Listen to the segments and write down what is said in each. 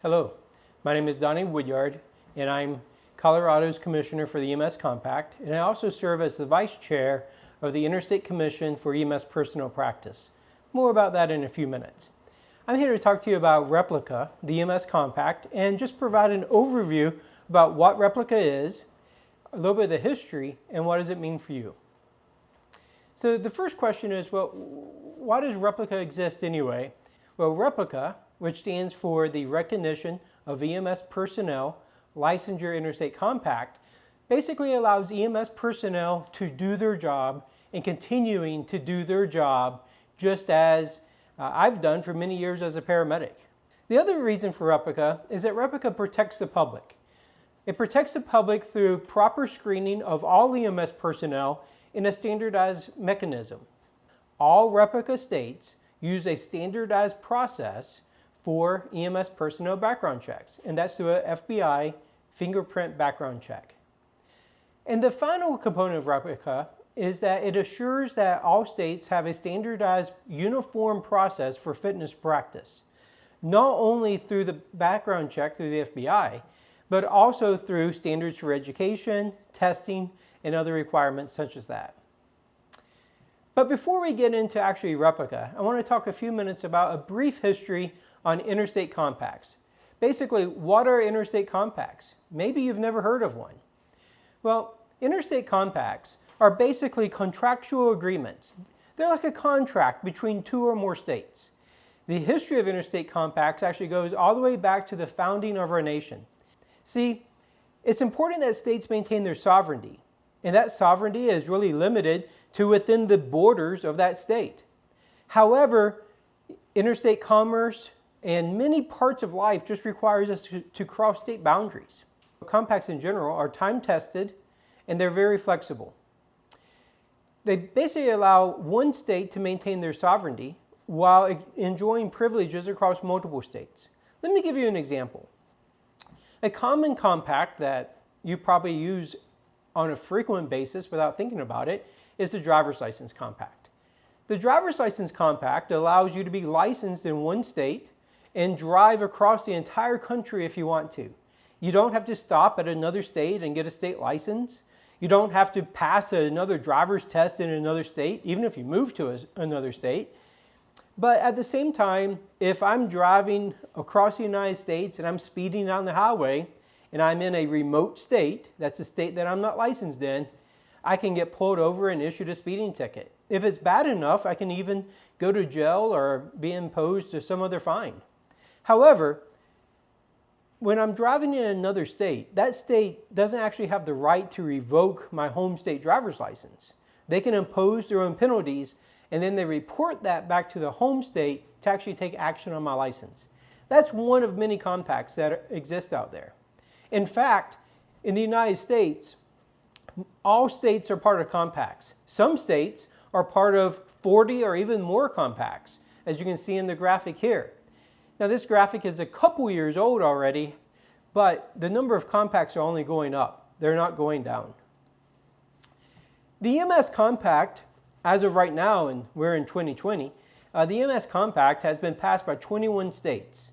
Hello, my name is Donnie Woodyard, and I'm Colorado's Commissioner for the EMS Compact, and I also serve as the Vice Chair of the Interstate Commission for EMS Personnel Practice. More about that in a few minutes. I'm here to talk to you about Replica, the EMS Compact, and just provide an overview about what Replica is, a little bit of the history, and what does it mean for you. So the first question is, well, why does Replica exist anyway? Well, Replica, which stands for the Recognition of EMS Personnel Licensure Interstate Compact, basically allows EMS personnel to do their job and continuing to do their job just as I've done for many years as a paramedic. The other reason for Replica is that Replica protects the public. It protects the public through proper screening of all EMS personnel in a standardized mechanism. All Replica states use a standardized process for EMS personnel background checks, and that's through a FBI fingerprint background check. And the final component of Replica is that it assures that all states have a standardized uniform process for fitness practice, not only through the background check through the FBI, but also through standards for education, testing, and other requirements such as that. But before we get into actually Replica, I want to talk a few minutes about a brief history on interstate compacts. Basically, what are interstate compacts? Maybe you've never heard of one. Well, interstate compacts are basically contractual agreements. They're like a contract between two or more states. The history of interstate compacts actually goes all the way back to the founding of our nation. See, it's important that states maintain their sovereignty, and that sovereignty is really limited to within the borders of that state. However, interstate commerce and many parts of life just requires us to cross state boundaries. Compacts in general are time-tested and they're very flexible. They basically allow one state to maintain their sovereignty while enjoying privileges across multiple states. Let me give you an example. A common compact that you probably use on a frequent basis without thinking about it is the driver's license compact. The driver's license compact allows you to be licensed in one state and drive across the entire country if you want to. You don't have to stop at another state and get a state license. You don't have to pass another driver's test in another state, even if you move to another state. But at the same time, if I'm driving across the United States and I'm speeding down the highway and I'm in a remote state, that's a state that I'm not licensed in, I can get pulled over and issued a speeding ticket. If it's bad enough, I can even go to jail or be imposed to some other fine. However, when I'm driving in another state, that state doesn't actually have the right to revoke my home state driver's license. They can impose their own penalties, and then they report that back to the home state to actually take action on my license. That's one of many compacts that exist out there. In fact, in the United States, all states are part of compacts. Some states are part of 40 or even more compacts, as you can see in the graphic here. Now this graphic is a couple years old already, but the number of compacts are only going up. They're not going down. The EMS Compact, as of right now, and we're in 2020, the EMS Compact has been passed by 21 states.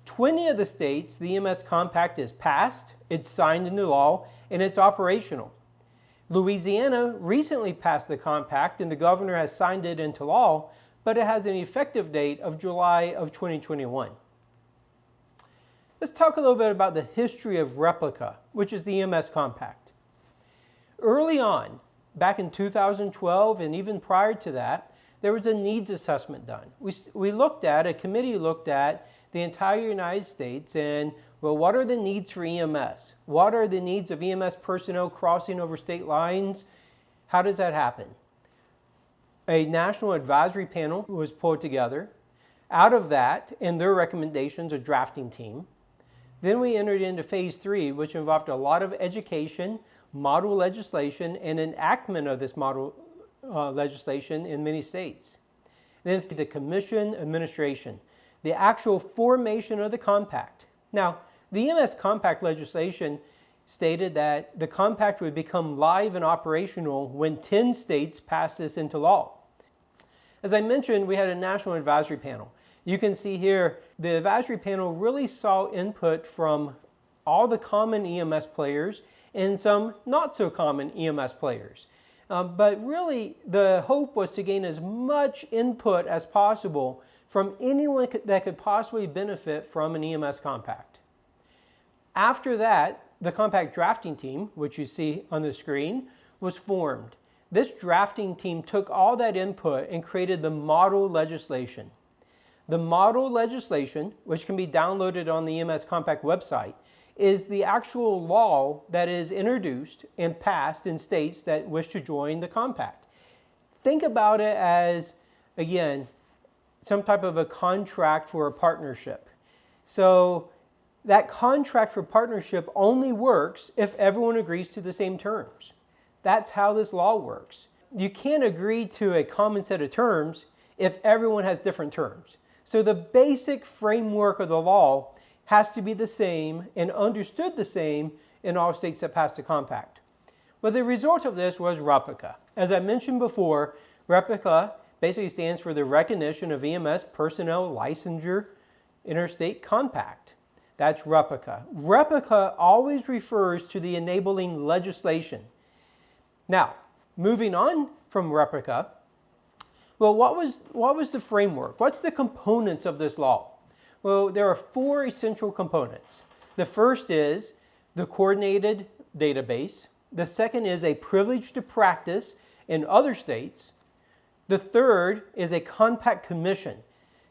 20 of the states, the EMS Compact is passed, it's signed into law, and it's operational. Louisiana recently passed the compact and the governor has signed it into law, but it has an effective date of July of 2021. Let's talk a little bit about the history of Replica, which is the EMS Compact. Early on, back in 2012 and even prior to that, there was a needs assessment done. A committee looked at the entire United States and, well, what are the needs for EMS? What are the needs of EMS personnel crossing over state lines? How does that happen? A national advisory panel was pulled together. Out of that, and their recommendations, a drafting team. Then we entered into phase 3, which involved a lot of education, model legislation, and enactment of this model legislation in many states. Then the commission administration, the actual formation of the compact. Now, the EMS Compact legislation stated that the compact would become live and operational when 10 states passed this into law. As I mentioned, we had a national advisory panel. You can see here the advisory panel really saw input from all the common EMS players and some not so common EMS players. But really the hope was to gain as much input as possible from anyone that could possibly benefit from an EMS Compact. After that, the Compact drafting team, which you see on the screen, was formed. This drafting team took all that input and created the model legislation. The model legislation, which can be downloaded on the EMS Compact website, is the actual law that is introduced and passed in states that wish to join the Compact. Think about it as, again, some type of a contract for a partnership. So that contract for partnership only works if everyone agrees to the same terms. That's how this law works. You can't agree to a common set of terms if everyone has different terms. So the basic framework of the law has to be the same and understood the same in all states that passed the Compact. But the result of this was Replica. As I mentioned before, Replica basically stands for the recognition of EMS Personnel Licensure Interstate Compact. That's Replica. Replica always refers to the enabling legislation. Now, moving on from Replica, well, what was the framework? What's the components of this law? Well, there are 4 essential components. The first is the coordinated database. The second is a privilege to practice in other states. The third is a compact commission,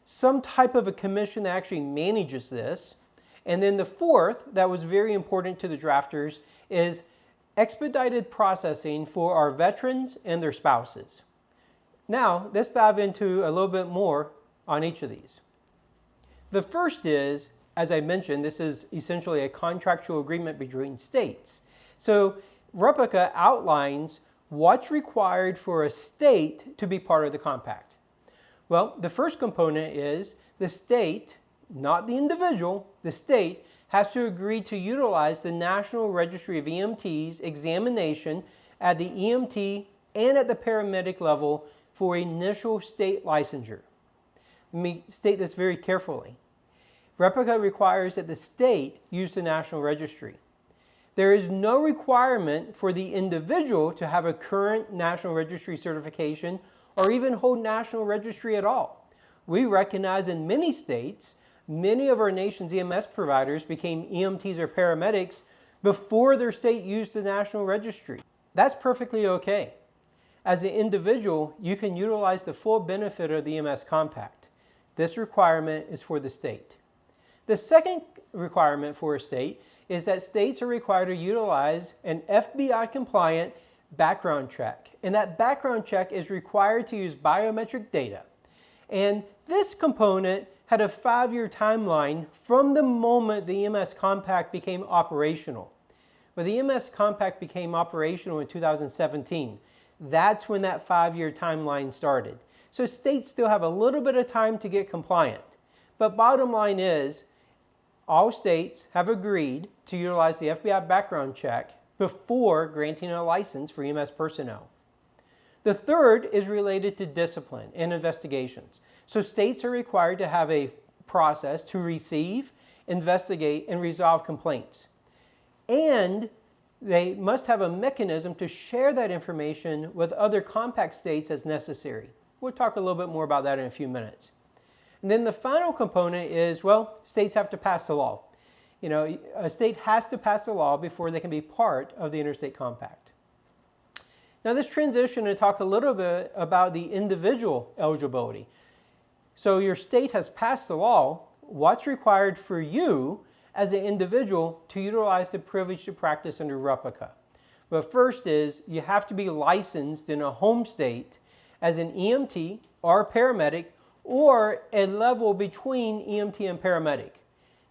some type of a commission that actually manages this. And then the fourth, that was very important to the drafters, is expedited processing for our veterans and their spouses. Now, let's dive into a little bit more on each of these. The first is, as I mentioned, this is essentially a contractual agreement between states. So Replica outlines what's required for a state to be part of the Compact. Well, the first component is the state, not the individual, the state has to agree to utilize the National Registry of EMTs examination at the EMT and at the paramedic level for initial state licensure. Let me state this very carefully. Replica requires that the state use the National Registry. There is no requirement for the individual to have a current National Registry certification or even hold National Registry at all. We recognize in many states, many of our nation's EMS providers became EMTs or paramedics before their state used the National Registry. That's perfectly okay. As an individual, you can utilize the full benefit of the EMS Compact. This requirement is for the state. The second requirement for a state is that states are required to utilize an FBI-compliant background check. And that background check is required to use biometric data. And this component had a 5-year timeline from the moment the EMS Compact became operational. But the EMS Compact became operational in 2017. That's when that 5-year timeline started. So states still have a little bit of time to get compliant. But bottom line is, all states have agreed to utilize the FBI background check before granting a license for EMS personnel. The third is related to discipline and investigations. So states are required to have a process to receive, investigate, and resolve complaints. And they must have a mechanism to share that information with other compact states as necessary. We'll talk a little bit more about that in a few minutes. And then the final component is, well, states have to pass the law. You know, a state has to pass the law before they can be part of the Interstate Compact. Now let's transition and talk a little bit about the individual eligibility. So your state has passed the law. What's required for you as an individual to utilize the privilege to practice under Replica? Well, first is you have to be licensed in a home state as an EMT or a paramedic or a level between EMT and paramedic.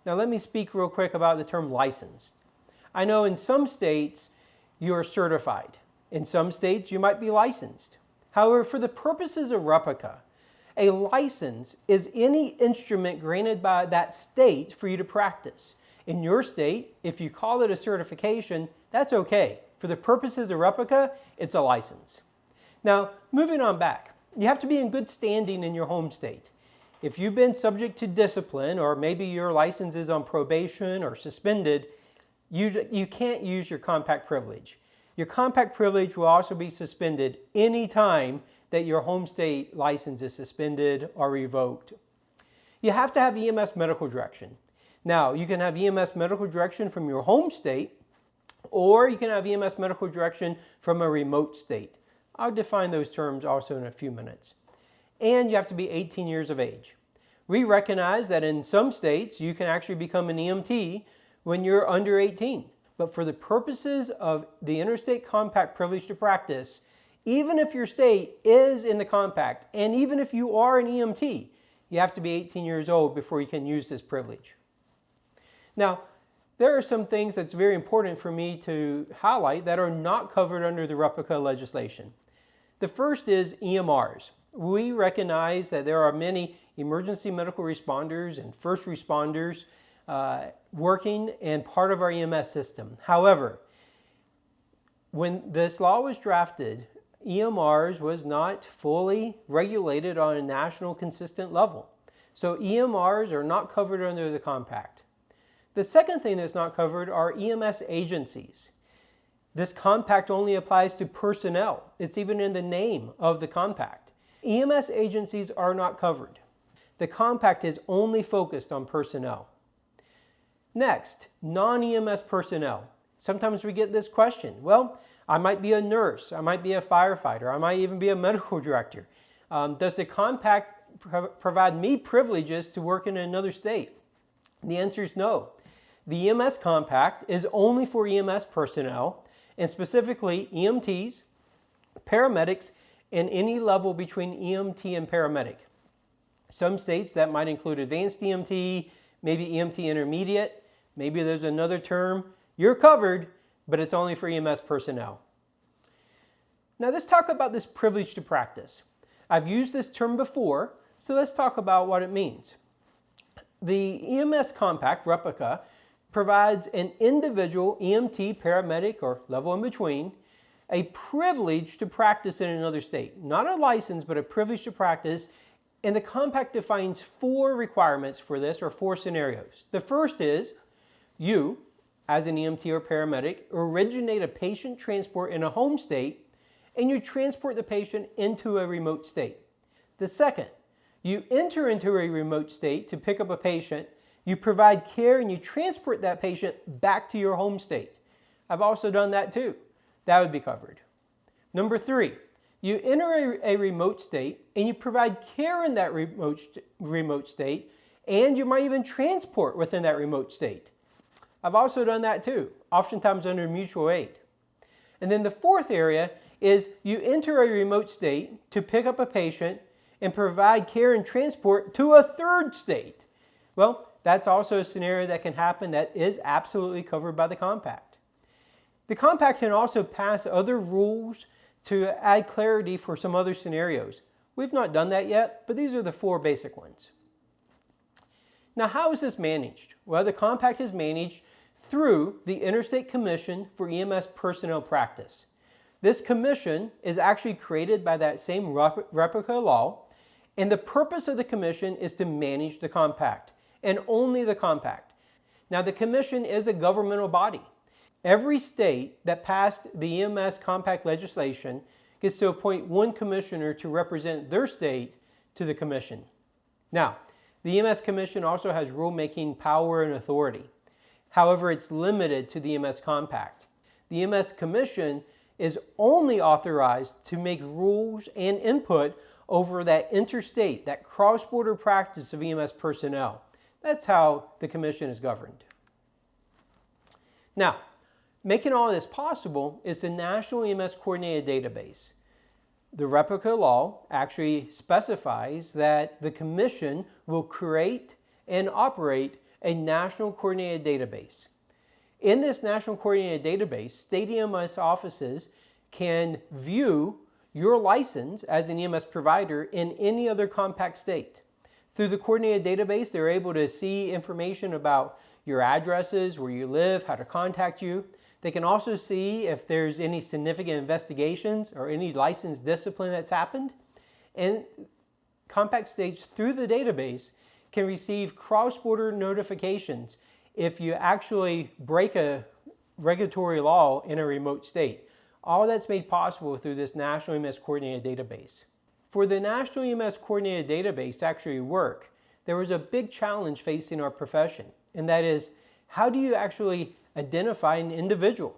Now let me speak real quick about the term licensed. I know in some states you are certified. In some states you might be licensed. However, for the purposes of Replica, a license is any instrument granted by that state for you to practice. In your state, if you call it a certification, that's okay. For the purposes of Replica, it's a license. Now, moving on back, you have to be in good standing in your home state. If you've been subject to discipline, or maybe your license is on probation or suspended, you can't use your compact privilege. Your compact privilege will also be suspended anytime that your home state license is suspended or revoked. You have to have EMS medical direction. Now, you can have EMS medical direction from your home state, or you can have EMS medical direction from a remote state. I'll define those terms also in a few minutes. And you have to be 18 years of age. We recognize that in some states you can actually become an EMT when you're under 18. But for the purposes of the Interstate Compact Privilege to Practice, even if your state is in the compact, and even if you are an EMT, you have to be 18 years old before you can use this privilege. Now, there are some things that's very important for me to highlight that are not covered under the Replica legislation. The first is EMRs. We recognize that there are many emergency medical responders and first responders working and part of our EMS system. However, when this law was drafted, EMRs was not fully regulated on a national consistent level. So EMRs are not covered under the compact. The second thing that's not covered are EMS agencies. This compact only applies to personnel. It's even in the name of the compact. EMS agencies are not covered. The compact is only focused on personnel. Next, non-EMS personnel. Sometimes we get this question. Well, I might be a nurse, I might be a firefighter, I might even be a medical director. Does the compact provide me privileges to work in another state? The answer is no. The EMS compact is only for EMS personnel, and specifically EMTs, paramedics, and any level between EMT and paramedic. Some states that might include advanced EMT, maybe EMT intermediate, maybe there's another term. You're covered, but it's only for EMS personnel. Now let's talk about this privilege to practice. I've used this term before, so let's talk about what it means. The EMS Compact, Replica, provides an individual EMT, paramedic, or level in between, a privilege to practice in another state. Not a license, but a privilege to practice. And the compact defines 4 requirements for this, or 4 scenarios. The first is you, as an EMT or paramedic, originate a patient transport in a home state, and you transport the patient into a remote state. The second, you enter into a remote state to pick up a patient, you provide care, and you transport that patient back to your home state. I've also done that too. That would be covered. Number 3, you enter a remote state and you provide care in that remote state, and you might even transport within that remote state. I've also done that too, oftentimes under mutual aid. And then the 4th area is you enter a remote state to pick up a patient and provide care and transport to a 3rd state. Well, that's also a scenario that can happen that is absolutely covered by the compact. The compact can also pass other rules to add clarity for some other scenarios. We've not done that yet, but these are the 4 basic ones. Now, how is this managed? Well, the compact is managed through the Interstate Commission for EMS Personnel Practice. This commission is actually created by that same Replica law, and the purpose of the commission is to manage the compact, and only the compact. Now, the commission is a governmental body. Every state that passed the EMS Compact legislation gets to appoint 1 commissioner to represent their state to the commission. Now, the EMS Commission also has rulemaking power and authority. However, it's limited to the EMS Compact. The EMS Commission is only authorized to make rules and input over that interstate, that cross-border practice of EMS personnel. That's how the commission is governed. Now, making all this possible is the National EMS Coordinated Database. The Replica law actually specifies that the Commission will create and operate a National Coordinated Database. In this National Coordinated Database, state EMS offices can view your license as an EMS provider in any other compact state. Through the Coordinated Database, they're able to see information about your addresses, where you live, how to contact you. They can also see if there's any significant investigations or any license discipline that's happened. And compact states through the database can receive cross-border notifications if you actually break a regulatory law in a remote state. All that's made possible through this National EMS Coordinated Database. For the National EMS Coordinated Database to actually work, there was a big challenge facing our profession, and that is, how do you actually identify an individual?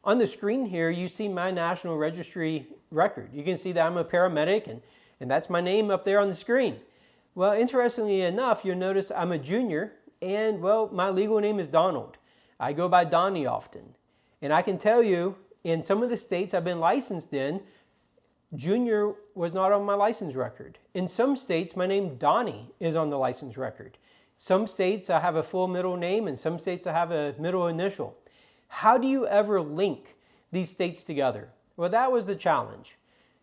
On the screen here, you see my National Registry record. You can see that I'm a paramedic, and that's my name up there on the screen. Well, interestingly enough, you'll notice I'm a junior, and well, my legal name is Donald. I go by Donnie often. And I can tell you, in some of the states I've been licensed in, junior was not on my license record. In some states, my name Donnie is on the license record. Some states I have a full middle name, and some states I have a middle initial. How do you ever link these states together? Well, that was the challenge.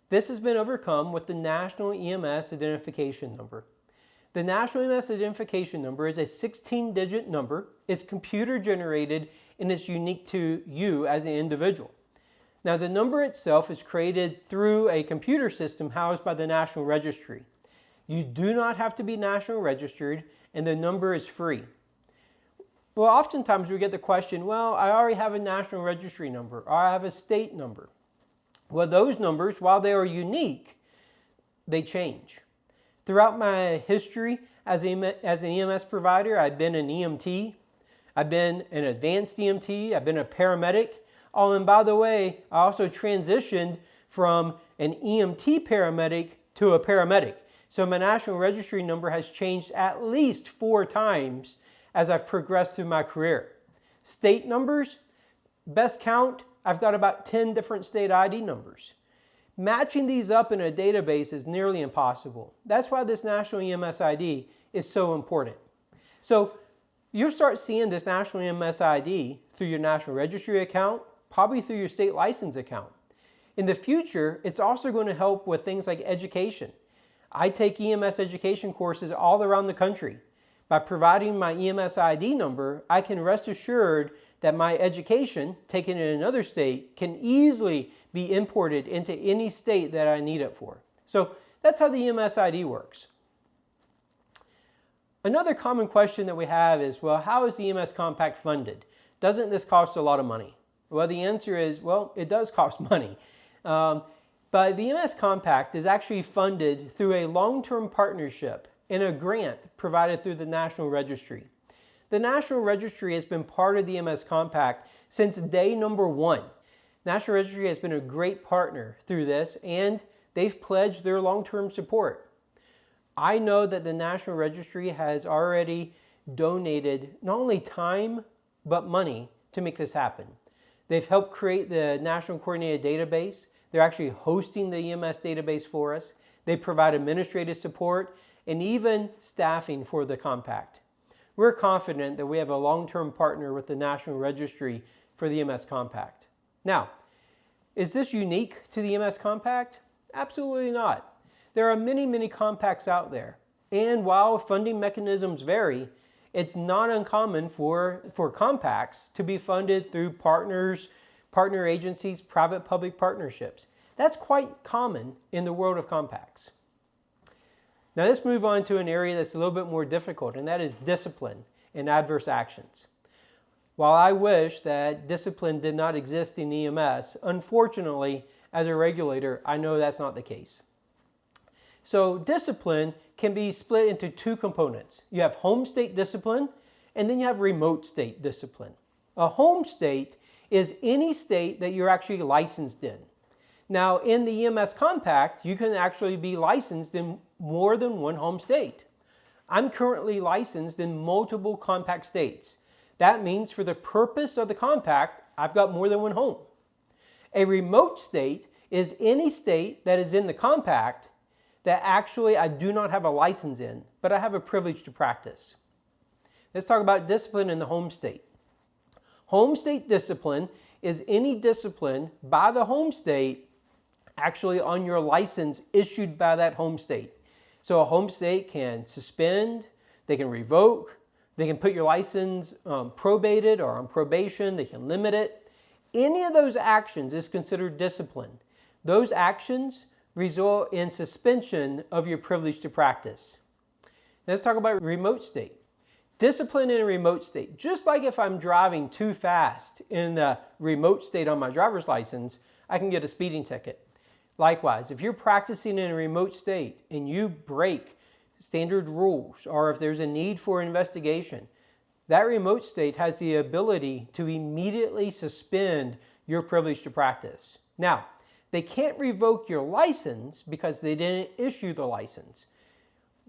This has been overcome with the National EMS Identification Number. The National EMS Identification Number is a 16-digit number. It's computer generated and it's unique to you as an individual. Now, the number itself is created through a computer system housed by the National Registry. You do not have to be national registered, and the number is free. Well, oftentimes we get the question, well, I already have a National Registry number, or I have a state number. Well, those numbers, while they are unique, they change. Throughout my history as an EMS provider, I've been an EMT, I've been an advanced EMT, I've been a paramedic. Oh, and by the way, I also transitioned from an EMT paramedic to a paramedic. So my National Registry number has changed at least 4 times as I've progressed through my career. State numbers, best count, I've got about 10 different state ID numbers. Matching these up in a database is nearly impossible. That's why this National EMS ID is so important. So you'll start seeing this National EMS ID through your National Registry account, probably through your state license account. In the future, it's also going to help with things like education. I take EMS education courses all around the country. By providing my EMS ID number, I can rest assured that my education, taken in another state, can easily be imported into any state that I need it for. So that's how the EMS ID works. Another common question that we have is, well, how is the EMS Compact funded? Doesn't this cost a lot of money? Well, the answer is, well, it does cost money. But the EMS Compact is actually funded through a long-term partnership and a grant provided through the National Registry. The National Registry has been part of the EMS Compact since day number 1. National Registry has been a great partner through this, and they've pledged their long-term support. I know that the National Registry has already donated not only time, but money to make this happen. They've helped create the National Coordinated Database. They're actually hosting the EMS database for us. They provide administrative support and even staffing for the Compact. We're confident that we have a long-term partner with the National Registry for the EMS Compact. Now, is this unique to the EMS Compact? Absolutely not. There are many, many compacts out there. And while funding mechanisms vary, it's not uncommon for compacts to be funded through partners, partner agencies, private-public partnerships. That's quite common in the world of compacts. Now let's move on to an area that's a little bit more difficult, and that is discipline and adverse actions. While I wish that discipline did not exist in EMS, unfortunately, as a regulator, I know that's not the case. So discipline can be split into 2 components. You have home state discipline, and then you have remote state discipline. A home state is any state that you're actually licensed in. Now, in the EMS Compact, you can actually be licensed in more than 1 home state. I'm currently licensed in multiple compact states. That means for the purpose of the compact, I've got more than 1 home. A remote state is any state that is in the compact that actually I do not have a license in, but I have a privilege to practice. Let's talk about discipline in the home state. Home state discipline is any discipline by the home state actually on your license issued by that home state. So a home state can suspend, they can revoke, they can put your license probated or on probation, they can limit it. Any of those actions is considered discipline. Those actions result in suspension of your privilege to practice. Let's talk about remote state. Discipline in a remote state. Just like if I'm driving too fast in the remote state on my driver's license, I can get a speeding ticket. Likewise, if you're practicing in a remote state and you break standard rules, or if there's a need for investigation, that remote state has the ability to immediately suspend your privilege to practice. Now, they can't revoke your license because they didn't issue the license,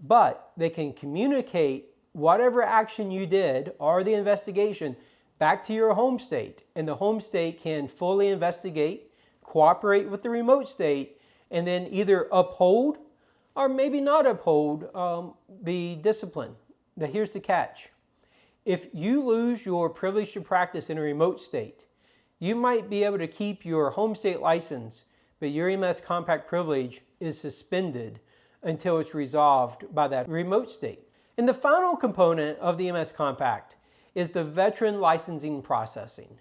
but they can communicate whatever action you did or the investigation back to your home state, and the home state can fully investigate, cooperate with the remote state, and then either uphold or maybe not uphold the discipline. Now here's the catch. If you lose your privilege to practice in a remote state, you might be able to keep your home state license, but your EMS Compact privilege is suspended until it's resolved by that remote state. And the final component of the EMS Compact is the veteran licensing processing.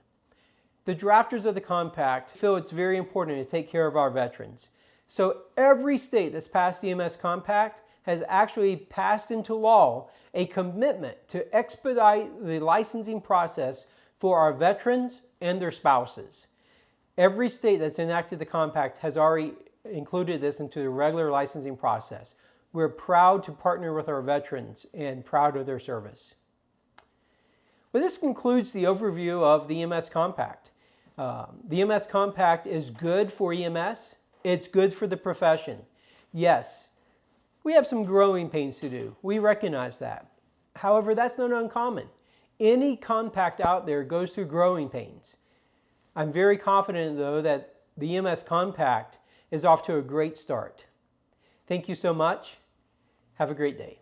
The drafters of the Compact feel it's very important to take care of our veterans. So every state that's passed the EMS Compact has actually passed into law a commitment to expedite the licensing process for our veterans and their spouses. Every state that's enacted the Compact has already included this into the regular licensing process. We're proud to partner with our veterans and proud of their service. Well, this concludes the overview of the EMS Compact. The EMS Compact is good for EMS. It's good for the profession. Yes, we have some growing pains to do. We recognize that. However, that's not uncommon. Any compact out there goes through growing pains. I'm very confident, though, that the EMS Compact is off to a great start. Thank you so much. Have a great day.